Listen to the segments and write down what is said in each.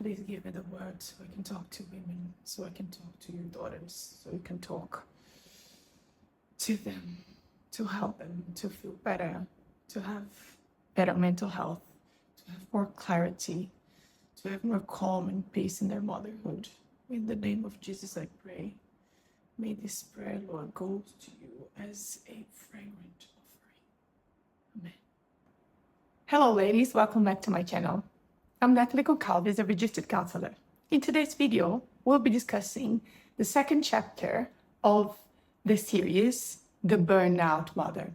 Please give me the words so I can talk to women, so I can talk to your daughters, so we can talk to them, to help them to feel better, to have better mental health, to have more clarity, to have more calm and peace in their motherhood. In the name of Jesus, I pray. May this prayer, Lord, go to you as a fragrant offering. Amen. Hello, ladies. Welcome back to my channel. I'm Nataly, a registered counselor. In today's video, we'll be discussing the second chapter of the series, The Burnout Mother.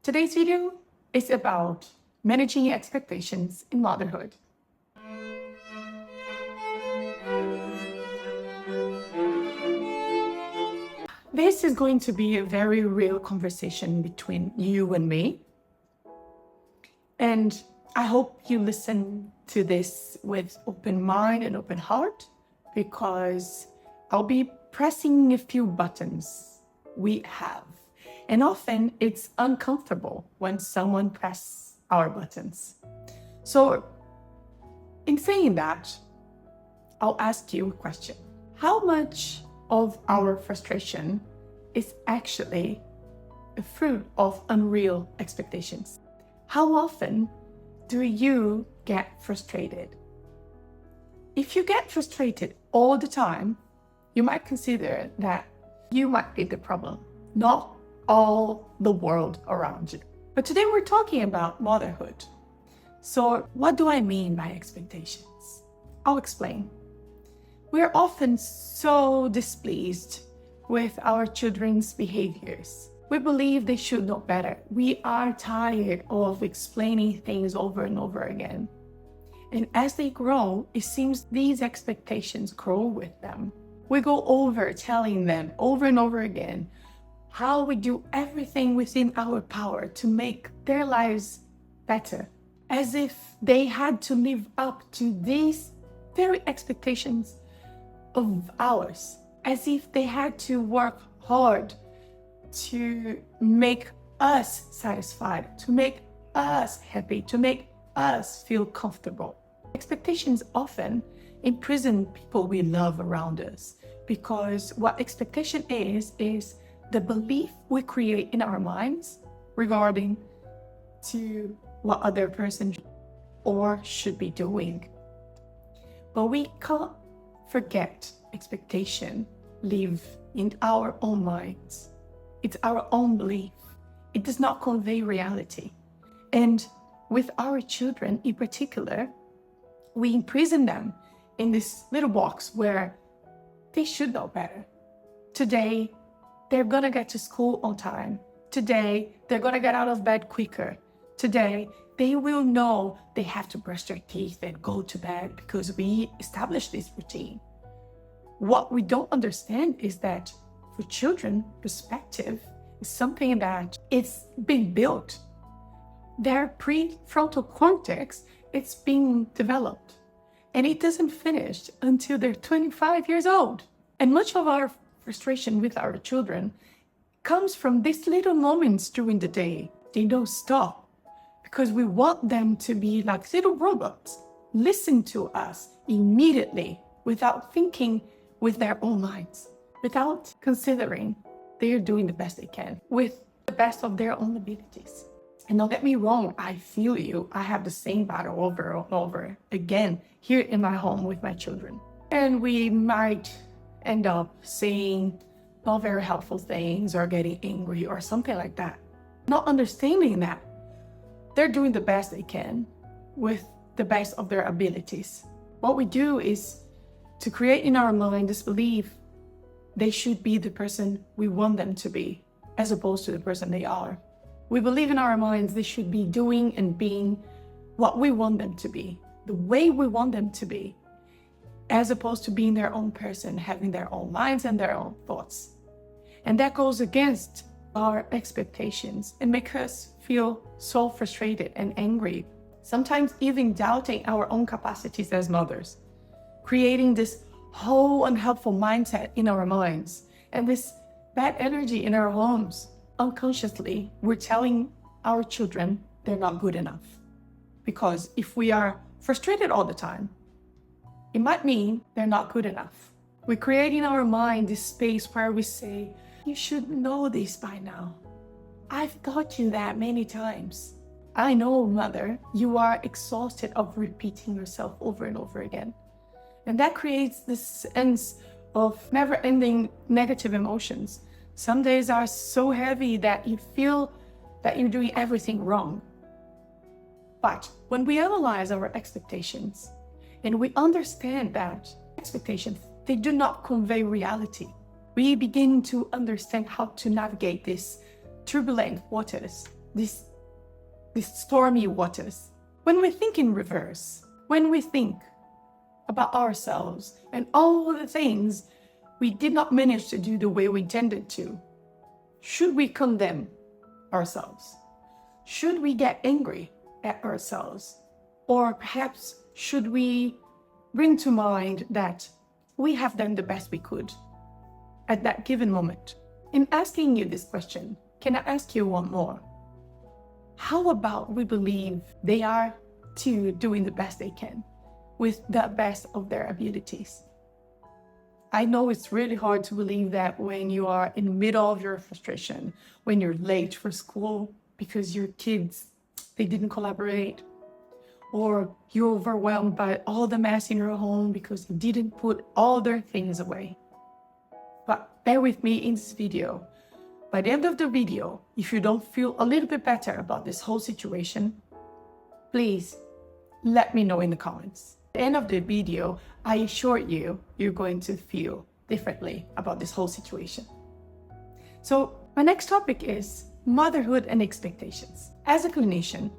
Today's video is about managing expectations in motherhood. This is going to be a very real conversation between you and me. And I hope you listen to this with open mind and open heart, because I'll be pressing a few buttons we have. And often it's uncomfortable when someone presses our buttons. So in saying that, I'll ask you a question. How much of our frustration is actually a fruit of unreal expectations? How often do you get frustrated? If you get frustrated all the time, you might consider that you might be the problem, not all the world around you. But today we're talking about motherhood. So what do I mean by expectations? I'll explain. We're often so displeased with our children's behaviors. We believe they should know better. We are tired of explaining things over and over again. And as they grow, it seems these expectations grow with them. We go over telling them over and over again how we do everything within our power to make their lives better, as if they had to live up to these very expectations of ours, as if they had to work hard to make us satisfied, to make us happy, to make us feel comfortable. Expectations often imprison people we love around us, because what expectation is the belief we create in our minds regarding to what other person or should be doing. But we can't forget expectation live in our own minds. It's our own belief. It does not convey reality. And with our children in particular, we imprison them in this little box where they should know better. Today, they're gonna get to school on time. Today, they're gonna get out of bed quicker. Today, they will know they have to brush their teeth and go to bed because we established this routine. What we don't understand is that for children, perspective is something that it's been built. Their prefrontal cortex, it's being developed. And it doesn't finish until they're 25 years old. And much of our frustration with our children comes from these little moments during the day. They don't stop because we want them to be like little robots, listen to us immediately without thinking with their own minds, without considering they're doing the best they can with the best of their own abilities. And don't get me wrong, I feel you. I have the same battle over and over again here in my home with my children. And we might end up saying not very helpful things or getting angry or something like that. Not understanding that they're doing the best they can with the best of their abilities. What we do is to create in our mind this belief they should be the person we want them to be, as opposed to the person they are. We believe in our minds they should be doing and being what we want them to be, the way we want them to be, as opposed to being their own person, having their own minds and their own thoughts. And that goes against our expectations and makes us feel so frustrated and angry, sometimes even doubting our own capacities as mothers, creating this whole unhelpful mindset in our minds and this bad energy in our homes. Unconsciously, we're telling our children they're not good enough. Because if we are frustrated all the time, It might mean they're not good enough. We create in our mind this space where we say, you should know this by now. I've taught you that many times. I know, mother, you are exhausted of repeating yourself over and over again. And that creates this sense of never-ending negative emotions. Some days are so heavy that you feel that you're doing everything wrong. But when we analyze our expectations and we understand that expectations, they do not convey reality, we begin to understand how to navigate these turbulent waters, these stormy waters. When we think in reverse, when we think about ourselves and all the things we did not manage to do the way we intended to, should we condemn ourselves? Should we get angry at ourselves? Or perhaps should we bring to mind that we have done the best we could at that given moment? In asking you this question, can I ask you one more? How about we believe they are too doing the best they can with the best of their abilities? I know it's really hard to believe that when you are in the middle of your frustration, when you're late for school because your kids, they didn't collaborate, or you're overwhelmed by all the mess in your home because you didn't put all their things away. But bear with me in this video. By the end of the video, if you don't feel a little bit better about this whole situation, please let me know in the comments. At the end of the video, I assure you, you're going to feel differently about this whole situation. So my next topic is motherhood and expectations. As a clinician,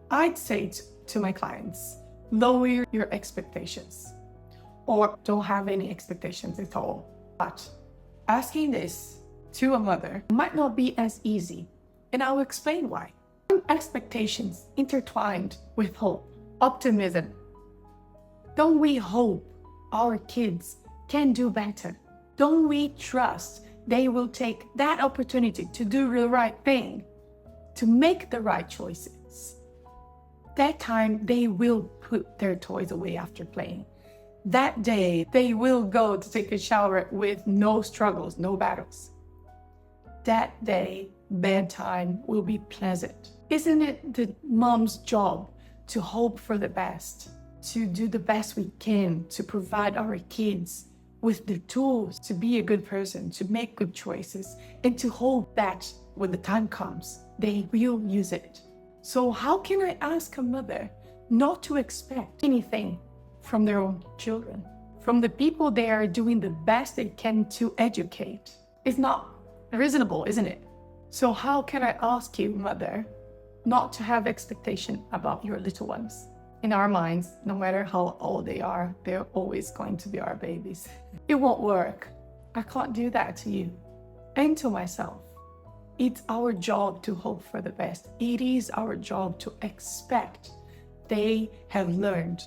I'd say to my clients, lower your expectations or don't have any expectations at all. But asking this to a mother might not be as easy, and I'll explain why. Expectations intertwined with hope, optimism. Don't we hope our kids can do better? Don't we trust they will take that opportunity to do the right thing, to make the right choices? That time they will put their toys away after playing. That day they will go to take a shower with no struggles, no battles. That day, bedtime will be pleasant. Isn't it the mom's job to hope for the best, to do the best we can, to provide our kids with the tools to be a good person, to make good choices, and to hope that when the time comes, they will use it? So how can I ask a mother not to expect anything from their own children, from the people they are doing the best they can to educate? It's not reasonable, isn't it? So how can I ask you, mother, not to have expectation about your little ones? In our minds, no matter how old they are, they're always going to be our babies. It won't work. I can't do that to you and to myself. It's our job to hope for the best. It is our job to expect they have learned,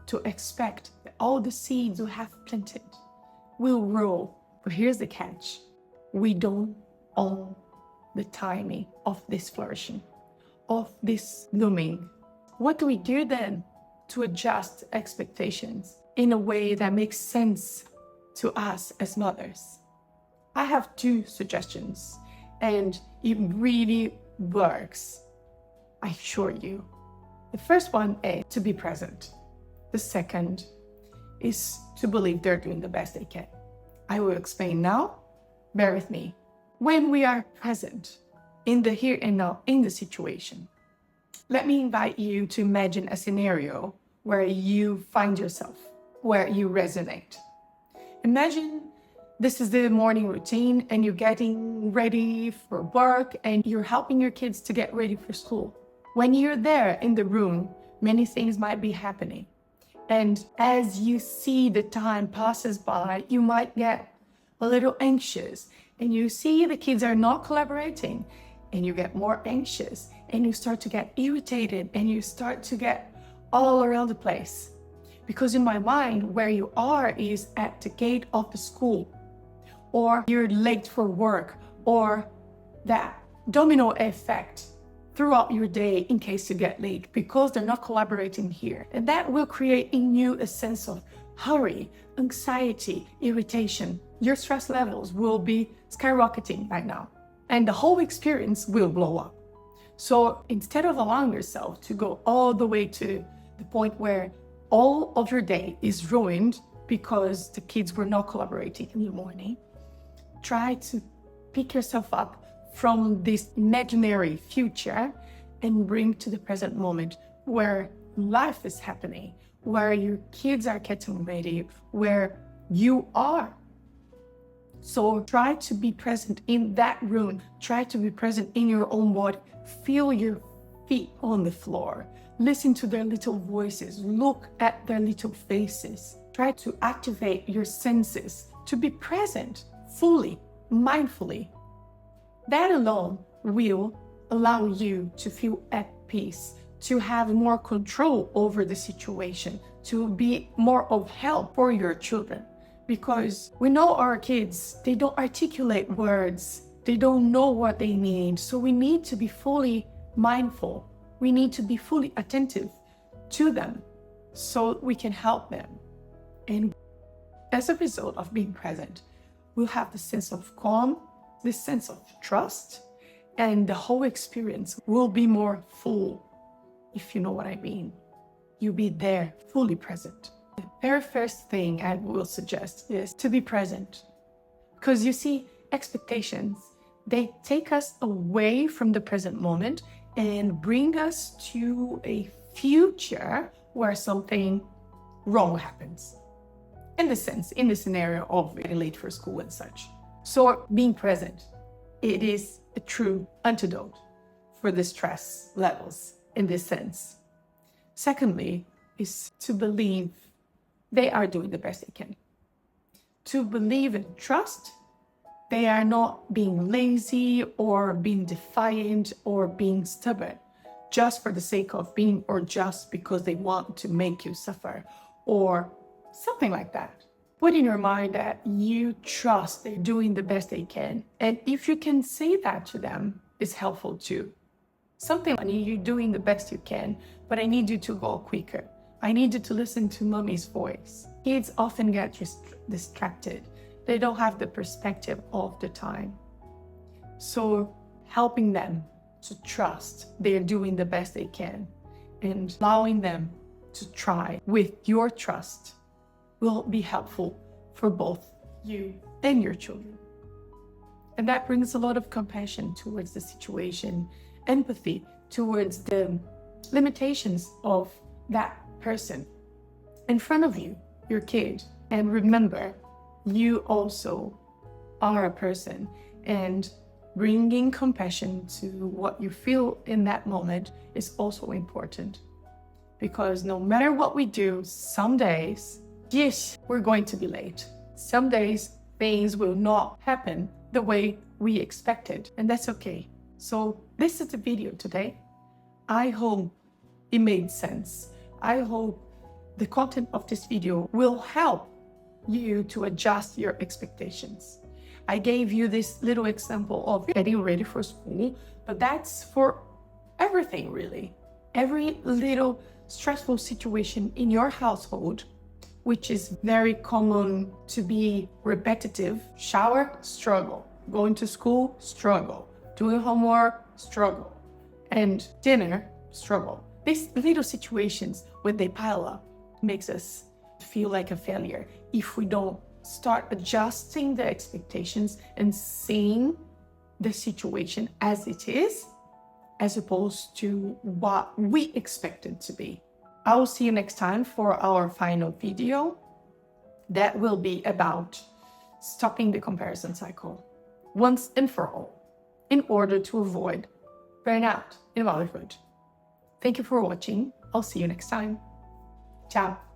to expect that all the seeds we have planted will grow. But here's the catch. We don't own the timing of this flourishing, of this blooming. What do we do then to adjust expectations in a way that makes sense to us as mothers? I have two suggestions, and it really works, I assure you. The first one is to be present. The second is to believe they're doing the best they can. I will explain now. Bear with me. When we are present in the here and now in the situation, let me invite you to imagine a scenario where you find yourself, where you resonate. Imagine this is the morning routine and you're getting ready for work and you're helping your kids to get ready for school. When you're there in the room, many things might be happening. And as you see the time passes by, you might get a little anxious, and you see the kids are not collaborating, and you get more anxious, and you start to get irritated, and you start to get all around the place. Because in my mind, where you are is at the gate of the school, or you're late for work, or that domino effect throughout your day in case you get late because they're not collaborating here. And that will create in you a sense of hurry, anxiety, irritation. Your stress levels will be skyrocketing right now, and the whole experience will blow up. So instead of allowing yourself to go all the way to the point where all of your day is ruined because the kids were not collaborating in the morning, try to pick yourself up from this imaginary future and bring to the present moment where life is happening, where your kids are getting ready, where you are. So try to be present in that room. Try to be present in your own body. Feel your feet on the floor. Listen to their little voices. Look at their little faces. Try to activate your senses to be present fully, mindfully. That alone will allow you to feel at peace, to have more control over the situation, to be more of help for your children. Because we know our kids, they don't articulate words, they don't know what they need. So we need to be fully mindful. We need to be fully attentive to them so we can help them. And as a result of being present, we'll have the sense of calm, this sense of trust, and the whole experience will be more full, if you know what I mean. You'll be there, fully present. The very first thing I will suggest is to be present. Because you see, expectations, they take us away from the present moment and bring us to a future where something wrong happens. In the scenario of getting late for school and such. So being present, it is a true antidote for the stress levels in this sense. Secondly, is to believe they are doing the best they can. To believe and trust they are not being lazy or being defiant or being stubborn just for the sake of being, or just because they want to make you suffer or something like that. Put in your mind that you trust they're doing the best they can. And if you can say that to them, it's helpful too. Something like, you're doing the best you can, but I need you to go quicker. I need you to listen to mommy's voice. Kids often get distracted. They don't have the perspective all the time. So helping them to trust they're doing the best they can and allowing them to try with your trust will be helpful for both you and your children. And that brings a lot of compassion towards the situation, empathy towards the limitations of that person in front of you, your kid. And remember, you also are a person, and bringing compassion to what you feel in that moment is also important. Because no matter what we do, some days, yes, we're going to be late. Some days, things will not happen the way we expected, and that's okay. So this is the video today. I hope it made sense. I hope the content of this video will help you to adjust your expectations. I gave you this little example of getting ready for school, but that's for everything really. Every little stressful situation in your household, which is very common to be repetitive. Shower, struggle. Going to school, struggle. Doing homework, struggle. And dinner, struggle. These little situations, when they pile up, makes us feel like a failure if we don't start adjusting the expectations and seeing the situation as it is, as opposed to what we expect it to be. I will see you next time for our final video. That will be about stopping the comparison cycle once and for all, in order to avoid burnout in motherhood. Thank you for watching. I'll see you next time. Ciao.